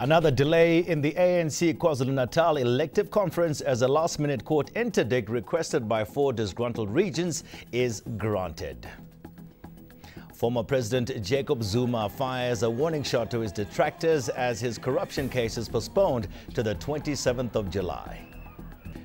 Another delay in the ANC KwaZulu-Natal elective conference as a last-minute court interdict requested by 4 disgruntled regions is granted. Former President Jacob Zuma fires a warning shot to his detractors as his corruption case is postponed to the 27th of July.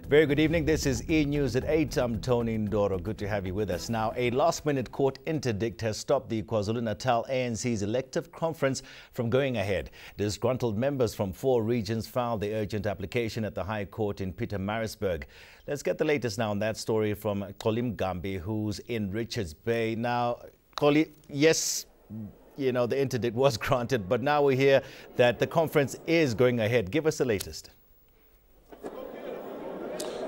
Very good evening. This is eNews at 8. I'm Tony Ndoro. Good to have you with us. Now, a last-minute court interdict has stopped the KwaZulu-Natal ANC's elective conference from going ahead. Disgruntled members from 4 regions filed the urgent application at the High Court in Pietermaritzburg. Let's get the latest now on that story from Colim Gambi, who's in Richards Bay. Now, Coli, yes, you know, the interdict was granted, but now we hear that the conference is going ahead. Give us the latest.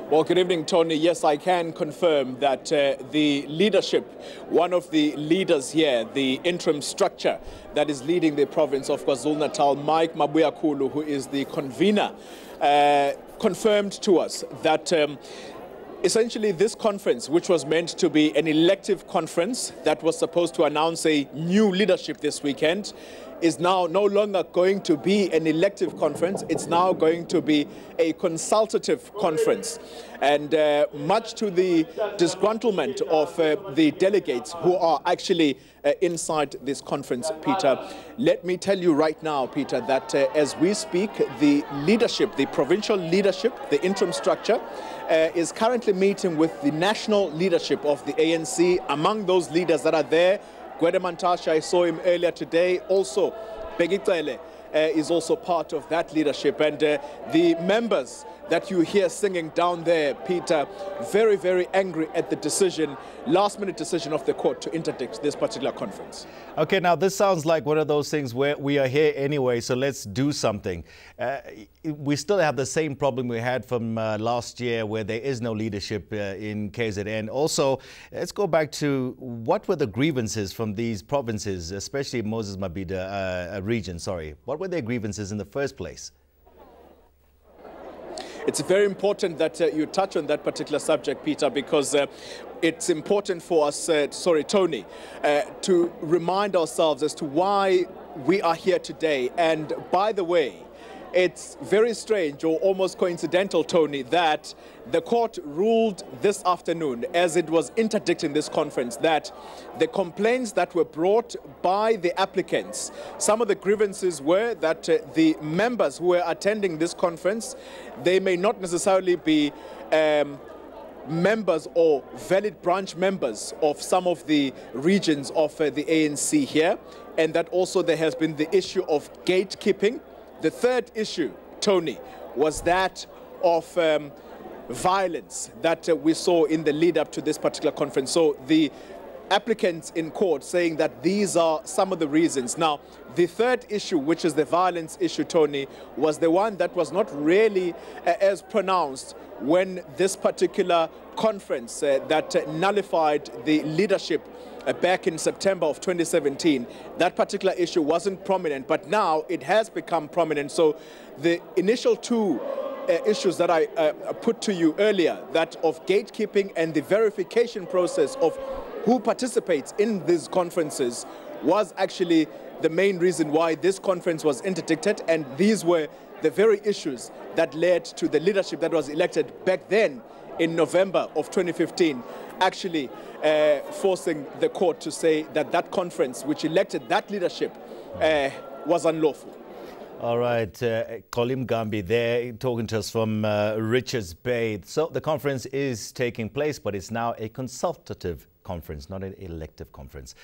Well, good evening, Tony. Yes, I can confirm that the leadership, one of the leaders here, the interim structure that is leading the province of KwaZulu-Natal, Mike Mabuyakulu, who is the convener, confirmed to us that essentially this conference, which was meant to be an elective conference that was supposed to announce a new leadership this weekend, is now no longer going to be an elective conference. It's now going to be a consultative conference. And much to the disgruntlement of the delegates who are actually inside this conference, Peter, let me tell you right now, Peter, that as we speak, the leadership, the provincial leadership, the interim structure, is currently meeting with the national leadership of the ANC. Among those leaders that are there, Gwede Mantashe, I saw him earlier today. Also, Begicele is also part of that leadership. And the members that you hear singing down there, Peter, very, very angry at the decision, last-minute decision of the court to interdict this particular conference. Okay, now this sounds like one of those things where we are here anyway, so let's do something. We still have the same problem we had from last year where there is no leadership in KZN. Also, let's go back to what were the grievances from these provinces, especially Moses Mabhida region, sorry. What were their grievances in the first place? It's very important that you touch on that particular subject, Peter, because it's important for us, Tony, to remind ourselves as to why we are here today. And by the way, it's very strange or almost coincidental, Tony, that the court ruled this afternoon, as it was interdicting this conference, that the complaints that were brought by the applicants, some of the grievances were that the members who were attending this conference, they may not necessarily be members or valid branch members of some of the regions of the ANC here, and that also there has been the issue of gatekeeping. The third issue, Tony, was that of violence that we saw in the lead up to this particular conference. So the applicants in court saying that these are some of the reasons. Now, the third issue, which is the violence issue, Tony, was the one that was not really as pronounced when this particular conference that nullified the leadership back in September of 2017, that particular issue wasn't prominent, but now it has become prominent. So the initial 2 issues that I put to you earlier, that of gatekeeping and the verification process of who participates in these conferences, was actually the main reason why this conference was interdicted, and these were the very issues that led to the leadership that was elected back then in November of 2015, actually forcing the court to say that that conference, which elected that leadership, was unlawful. All right, Colim Gambi there talking to us from Richards Bay. So the conference is taking place, but it's now a consultative conference, not an elective conference.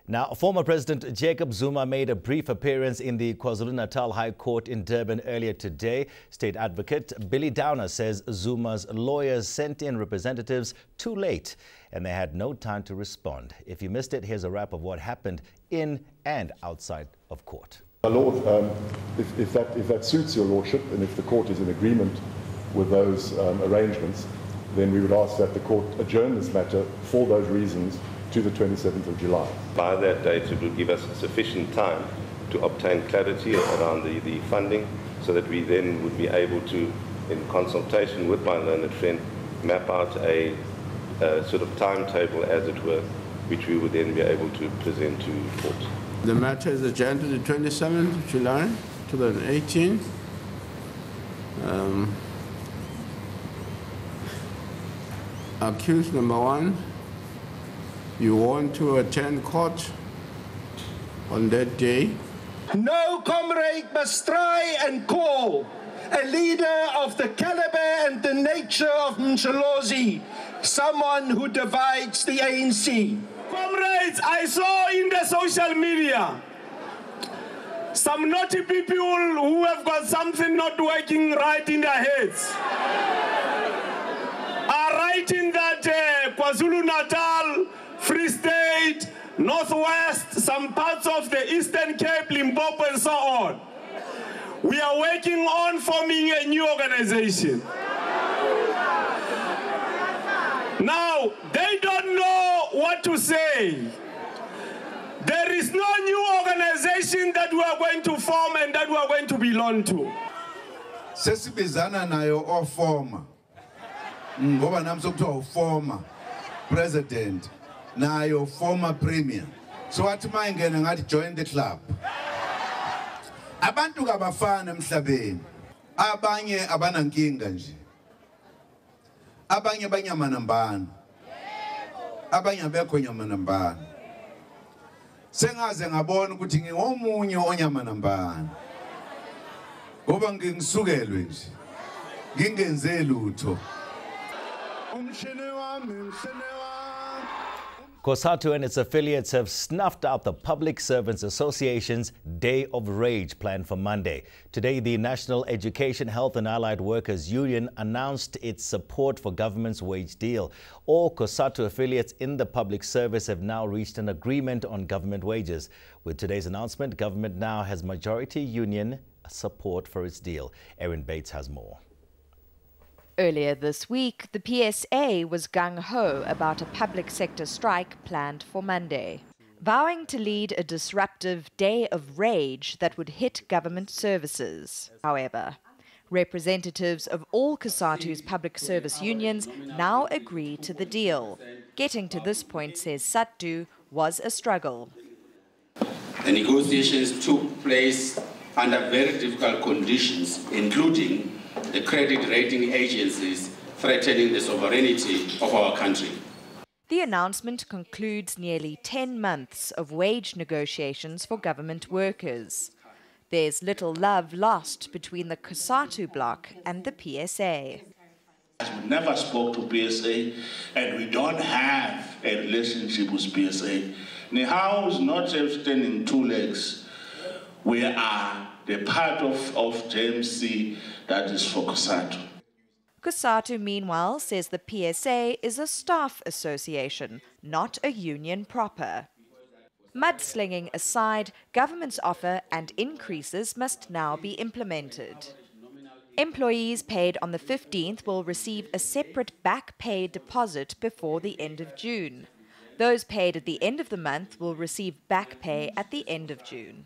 Now, former President Jacob Zuma made a brief appearance in the KwaZulu-Natal High Court in Durban earlier today. State Advocate Billy Downer says Zuma's lawyers sent in representatives too late and they had no time to respond. If you missed it, here's a wrap of what happened in and outside of court. My Lord, if that suits your Lordship and if the court is in agreement with those arrangements, then we would ask that the court adjourn this matter for those reasons to the 27th of July. By that date, it will give us sufficient time to obtain clarity around the funding so that we then would be able to, in consultation with my learned friend, map out a sort of timetable, as it were, which we would then be able to present to court. The matter is adjourned to the 27th of July 2018. Accused number 1, you want to attend court on that day? No comrade must try and call a leader of the caliber and the nature of Msholozi someone who divides the ANC. Comrades, I saw in the social media some naughty people who have got something not working right in their heads are writing that KwaZulu-Natal, Free State, Northwest, some parts of the Eastern Cape, Limpopo and so on, we are working on forming a new organization. Now, they don't know what to say. There is no new organization that we are going to form and that we are going to belong to. Sesibizana nayo o former. Ngoba nami sokuthiwa former president nayo former premier. So wathi mayingena ngathi join the club. Abantu kabafana emhlabeni. Abanye abanankinga nje. Abanye banyama nambana. Abanye abekho nyama nambana. Sengaze ngabona ukuthi ngingomunye onyama nambana. Ngoba ngingisukelwe nje. Ngingenze lutho. COSATU and its affiliates have snuffed out the Public Servants Association's Day of Rage planned for Monday. Today, the National Education, Health and Allied Workers Union announced its support for government's wage deal. All COSATU affiliates in the public service have now reached an agreement on government wages. With today's announcement, government now has majority union support for its deal. Erin Bates has more. Earlier this week, the PSA was gung-ho about a public sector strike planned for Monday, vowing to lead a disruptive day of rage that would hit government services. However, representatives of all COSATU's public service unions now agree to the deal. Getting to this point, says SATU, was a struggle. The negotiations took place under very difficult conditions, including the credit rating agencies threatening the sovereignty of our country. The announcement concludes nearly 10 months of wage negotiations for government workers. There's little love lost between the COSATU bloc and the PSA. We never spoke to PSA, and we don't have a relationship with PSA. Nihao is not just standing two legs. We are the part of JMC that is for COSATU. COSATU, meanwhile, says the PSA is a staff association, not a union proper. Mudslinging aside, government's offer and increases must now be implemented. Employees paid on the 15th will receive a separate back pay deposit before the end of June. Those paid at the end of the month will receive back pay at the end of June.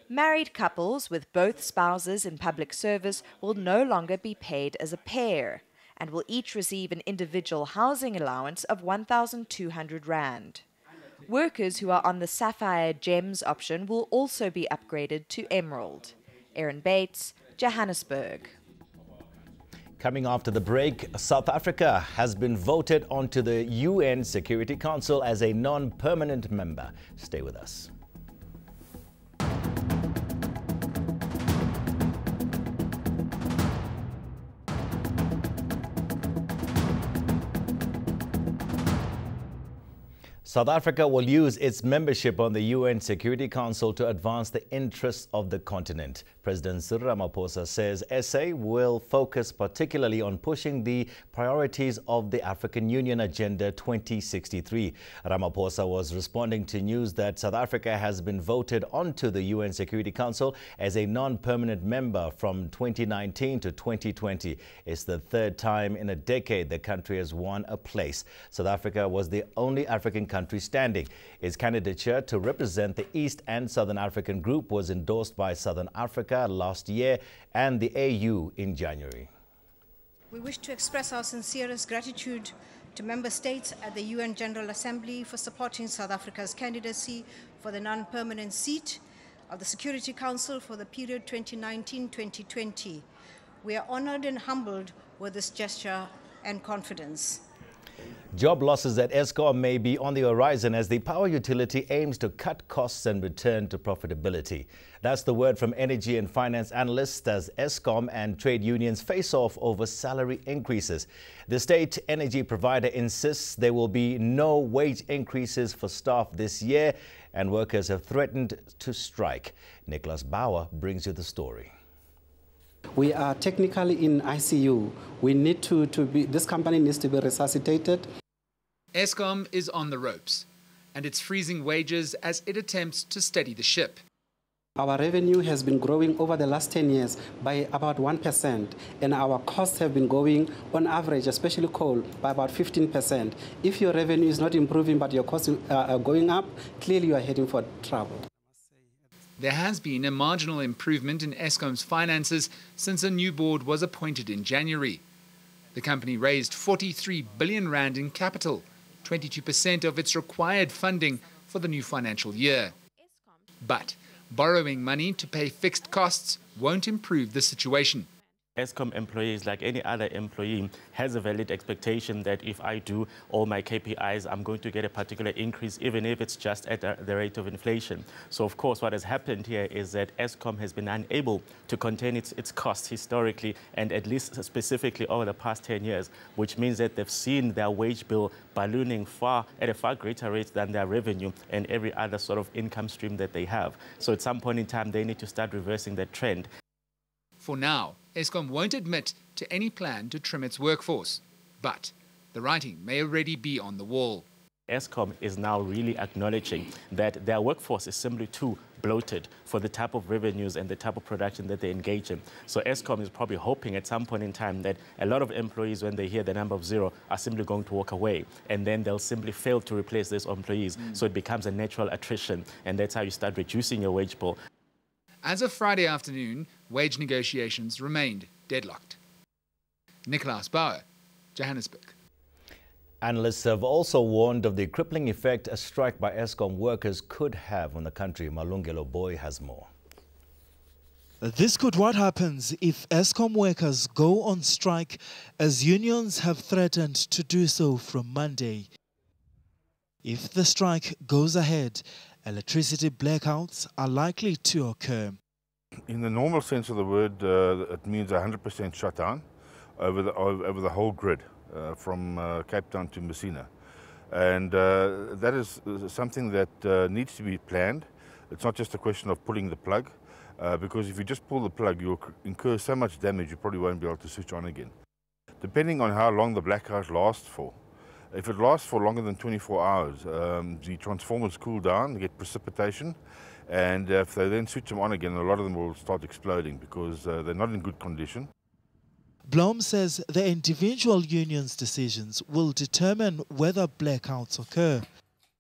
Married couples with both spouses in public service will no longer be paid as a pair and will each receive an individual housing allowance of 1,200 rand. Workers who are on the Sapphire Gems option will also be upgraded to Emerald. Erin Bates, Johannesburg. Coming after the break, South Africa has been voted onto the UN Security Council as a non-permanent member. Stay with us. South Africa will use its membership on the UN Security Council to advance the interests of the continent. President Cyril Ramaphosa says SA will focus particularly on pushing the priorities of the African Union Agenda 2063. Ramaphosa was responding to news that South Africa has been voted onto the UN Security Council as a non-permanent member from 2019 to 2020. It's the third time in a decade the country has won a place. South Africa was the only African country standing. Its candidature to represent the East and Southern African Group was endorsed by Southern Africa last year and the AU in January. We wish to express our sincerest gratitude to member states at the UN General Assembly for supporting South Africa's candidacy for the non-permanent seat of the Security Council for the period 2019-2020. We are honored and humbled with this gesture and confidence. Job losses at Eskom may be on the horizon as the power utility aims to cut costs and return to profitability. That's the word from energy and finance analysts as Eskom and trade unions face off over salary increases. The state energy provider insists there will be no wage increases for staff this year, and workers have threatened to strike. Nicholas Bauer brings you the story. We are technically in ICU. We need this company needs to be resuscitated. Eskom is on the ropes, and it's freezing wages as it attempts to steady the ship. Our revenue has been growing over the last 10 years by about 1%, and our costs have been going on average, especially coal, by about 15%. If your revenue is not improving but your costs are going up, clearly you are heading for trouble. There has been a marginal improvement in Eskom's finances since a new board was appointed in January. The company raised 43 billion rand in capital, 22% of its required funding for the new financial year. But borrowing money to pay fixed costs won't improve the situation. Eskom employees, like any other employee, has a valid expectation that if I do all my KPIs, I'm going to get a particular increase, even if it's just at the rate of inflation. So, of course, what has happened here is that Eskom has been unable to contain its costs historically, and at least specifically over the past 10 years, which means that they've seen their wage bill ballooning at a far greater rate than their revenue and every other sort of income stream that they have. So at some point in time, they need to start reversing that trend. For now, Eskom won't admit to any plan to trim its workforce, but the writing may already be on the wall. Eskom is now really acknowledging that their workforce is simply too bloated for the type of revenues and the type of production that they engage in. So Eskom is probably hoping at some point in time that a lot of employees, when they hear the number of 0, are simply going to walk away, and then they'll simply fail to replace these employees. So it becomes a natural attrition, and that's how you start reducing your wage bill. As of Friday afternoon, wage negotiations remained deadlocked. Nicholas Bauer, Johannesburg. Analysts have also warned of the crippling effect a strike by Eskom workers could have on the country. Malungelo Boy has more. This could what happens if Eskom workers go on strike, as unions have threatened to do so from Monday. If the strike goes ahead, electricity blackouts are likely to occur. In the normal sense of the word, it means 100% shutdown over the whole grid from Cape Town to Messina. And that is something that needs to be planned. It's not just a question of pulling the plug, because if you just pull the plug, you'll incur so much damage you probably won't be able to switch on again. Depending on how long the blackout lasts for. If it lasts for longer than 24 hours, the transformers cool down, get precipitation, and if they then switch them on again, a lot of them will start exploding because they're not in good condition. Blom says the individual unions' decisions will determine whether blackouts occur.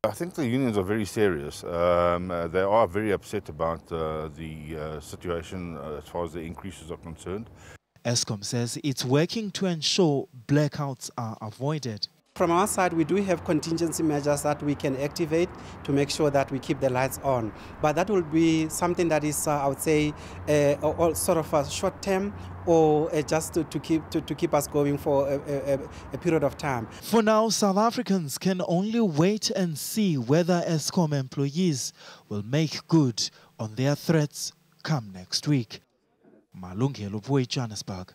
I think the unions are very serious. They are very upset about the situation as far as the increases are concerned. Eskom says it's working to ensure blackouts are avoided. From our side, we do have contingency measures that we can activate to make sure that we keep the lights on. But that will be something that is, I would say, sort of a short term, or just to keep us going for a period of time. For now, South Africans can only wait and see whether Eskom employees will make good on their threats come next week. Malungelo Boy, Johannesburg.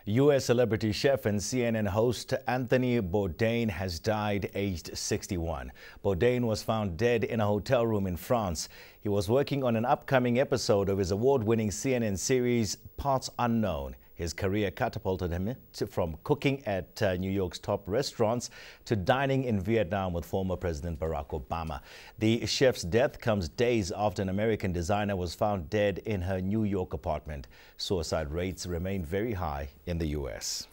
U.S. celebrity chef and CNN host Anthony Bourdain has died aged 61. Bourdain was found dead in a hotel room in France. He was working on an upcoming episode of his award-winning CNN series Parts Unknown. His career catapulted him from cooking at New York's top restaurants to dining in Vietnam with former President Barack Obama. The chef's death comes days after an American designer was found dead in her New York apartment. Suicide rates remain very high in the U.S.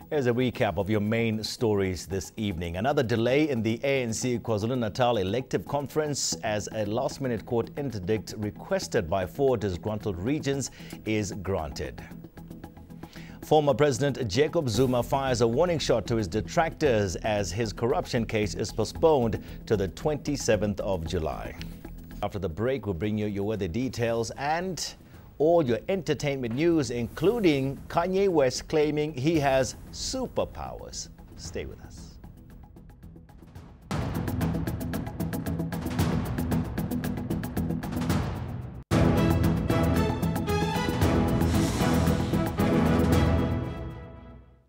Here's a recap of your main stories this evening. Another delay in the ANC KwaZulu-Natal elective conference as a last-minute court interdict requested by 4 disgruntled regions is granted. Former President Jacob Zuma fires a warning shot to his detractors as his corruption case is postponed to the 27th of July. After the break, we'll bring you your weather details and all your entertainment news, including Kanye West claiming he has superpowers. Stay with us.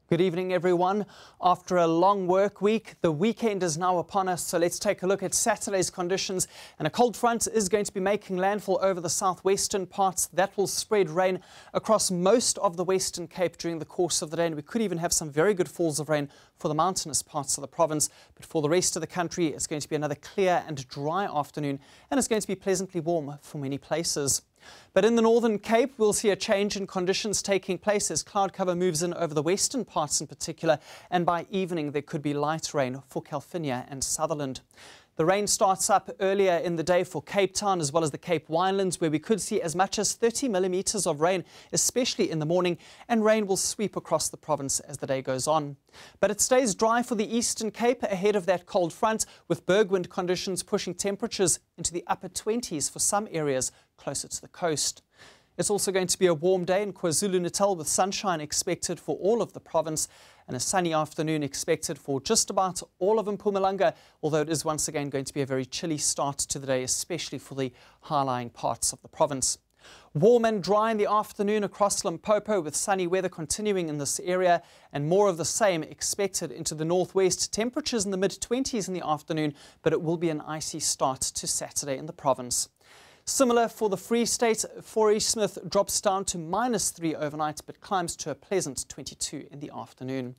Good evening, everyone. After a long work week, the weekend is now upon us, so let's take a look at Saturday's conditions. And a cold front is going to be making landfall over the southwestern parts. That will spread rain across most of the Western Cape during the course of the day, and we could even have some very good falls of rain for the mountainous parts of the province. But for the rest of the country, it's going to be another clear and dry afternoon, and it's going to be pleasantly warm for many places. But in the Northern Cape, we'll see a change in conditions taking place as cloud cover moves in over the western parts in particular, and by evening there could be light rain for Calvinia and Sutherland. The rain starts up earlier in the day for Cape Town as well as the Cape Winelands, where we could see as much as 30 millimetres of rain, especially in the morning, and rain will sweep across the province as the day goes on. But it stays dry for the Eastern Cape ahead of that cold front, with bergwind conditions pushing temperatures into the upper 20s for some areas closer to the coast. It's also going to be a warm day in KwaZulu-Natal with sunshine expected for all of the province and a sunny afternoon expected for just about all of Mpumalanga, although it is once again going to be a very chilly start to the day, especially for the high-lying parts of the province. Warm and dry in the afternoon across Limpopo with sunny weather continuing in this area and more of the same expected into the northwest. Temperatures in the mid-20s in the afternoon, but it will be an icy start to Saturday in the province. Similar for the Free State, Smith drops down to -3 overnight but climbs to a pleasant 22 in the afternoon.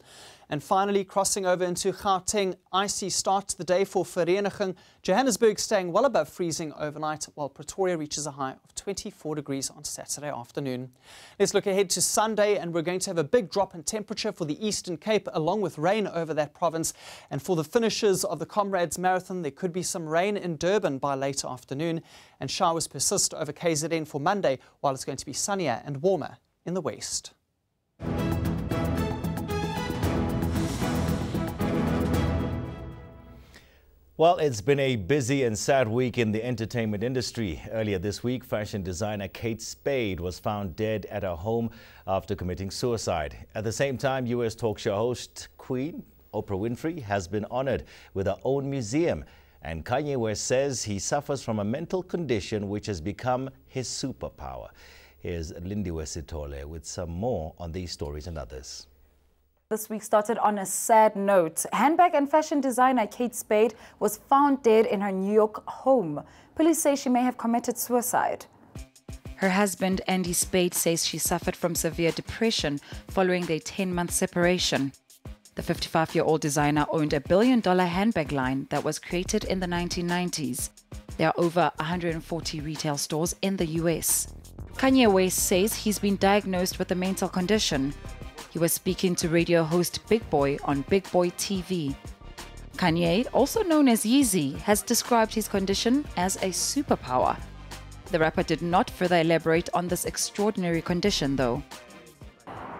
And finally, crossing over into Gauteng, icy start to the day for Vereniging. Johannesburg staying well above freezing overnight, while Pretoria reaches a high of 24 degrees on Saturday afternoon. Let's look ahead to Sunday, and we're going to have a big drop in temperature for the Eastern Cape, along with rain over that province. And for the finishers of the Comrades Marathon, there could be some rain in Durban by late afternoon, and showers persist over KZN for Monday, while it's going to be sunnier and warmer in the west. Well, it's been a busy and sad week in the entertainment industry. Earlier this week, fashion designer Kate Spade was found dead at her home after committing suicide. At the same time, U.S. talk show host Queen Oprah Winfrey has been honored with her own museum. And Kanye West says he suffers from a mental condition which has become his superpower. Here's Lindy Wesitole with some more on these stories and others. This week started on a sad note. Handbag and fashion designer Kate Spade was found dead in her New York home. Police say she may have committed suicide. Her husband, Andy Spade, says she suffered from severe depression following their 10-month separation. The 55-year-old designer owned a billion-dollar handbag line that was created in the 1990s. There are over 140 retail stores in the US. Kanye West says he's been diagnosed with a mental condition. He was speaking to radio host Big Boy on Big Boy TV. Kanye, also known as Yeezy, has described his condition as a superpower. The rapper did not further elaborate on this extraordinary condition, though.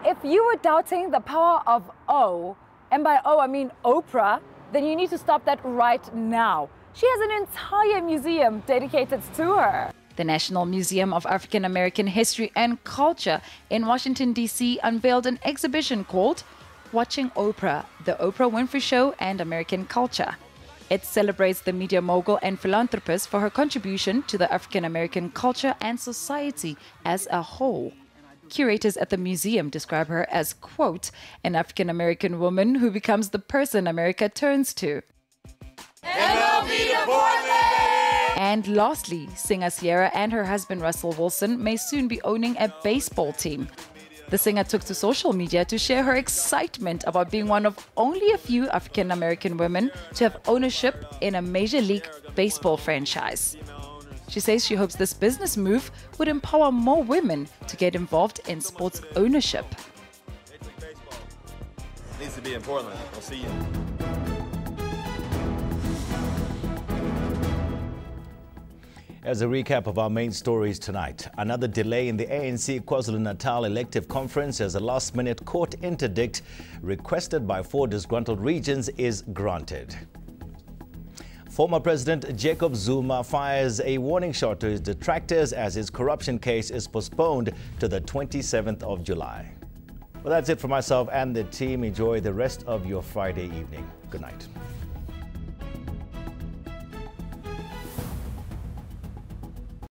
If you were doubting the power of O, and by O I mean Oprah, then you need to stop that right now. She has an entire museum dedicated to her. The National Museum of African American History and Culture in Washington, D.C. unveiled an exhibition called Watching Oprah, The Oprah Winfrey Show and American Culture. It celebrates the media mogul and philanthropist for her contribution to the African American culture and society as a whole. Curators at the museum describe her as, quote, an African American woman who becomes the person America turns to. And lastly, singer Sierra and her husband Russell Wilson may soon be owning a baseball team. The singer took to social media to share her excitement about being one of only a few African American women to have ownership in a Major League Baseball franchise. She says she hopes this business move would empower more women to get involved in sports ownership. It needs to be in Portland. I'll see you. As a recap of our main stories tonight, another delay in the ANC KwaZulu-Natal elective conference as a last-minute court interdict requested by 4 disgruntled regions is granted. Former President Jacob Zuma fires a warning shot to his detractors as his corruption case is postponed to the 27th of July. Well, that's it for myself and the team. Enjoy the rest of your Friday evening. Good night.